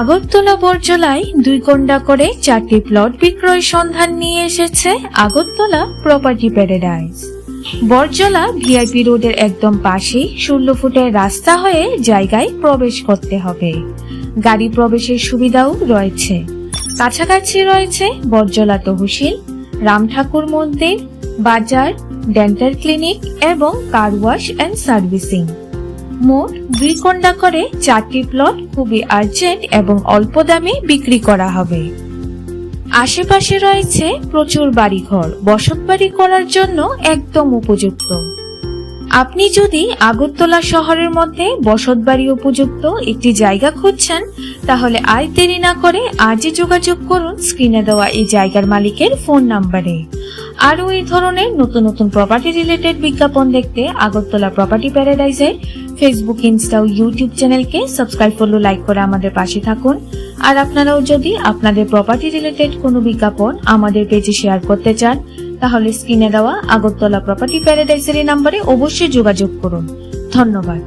আগরতলা বরজলায় 2 গন্ডা করে 4টি প্লট বিক্রয় সন্ধান নিয়ে এসেছে Agartala property paradise. Borjala VIP রোডের একদম পাশে 16 ফুটের রাস্তা হয়ে জায়গায় প্রবেশ করতে হবে। গাড়ি প্রবেশের সুবিধাও রয়েছে। কাছাকাছি রয়েছে বরজলা তহসিল, রাম ঠাকুর মন্দির, বাজার, ডেন্টাল ক্লিনিক এবং কার ওয়াশ এন্ড সার্ভিসিং। মোট 2 গন্ডা করে 4টি প্লট খুবই আর্জেন্ট এবং অল্প দামে বিক্রি করা হবে। আশেপাশে রয়েছে প্রচুর বাড়িঘর, বসতবাড়ি করার জন্য একদম উপযুক্ত। আপনি যদি আগরতলা শহরের মধ্যে বসতবাড়ি উপযুক্ত একটি জায়গা খুঁজছেন, তাহলে আর দেরি না করে আজই যোগাযোগ করুন স্ক্রিনে দেওয়া এই জায়গার মালিকের ফোন নাম্বারে। আরও এই ধরনের নতুন নতুন প্রপার্টি রিলেটেড বিজ্ঞাপন দেখতে আগরতলা প্রপার্টি প্যারাডাইজের ফেসবুক, ইনস্টা ও ইউটিউব চ্যানেলকে সাবস্ক্রাইব ফলো লাইক করে আমাদের পাশে থাকুন। আর আপনারাও যদি আপনাদের প্রপার্টি রিলেটেড কোনো বিজ্ঞাপন আমাদের পেজে শেয়ার করতে চান, তাহলে স্ক্রিনে দেওয়া আগরতলা প্রপার্টি প্যারাডাইজের এই নাম্বারে অবশ্যই যোগাযোগ করুন। ধন্যবাদ।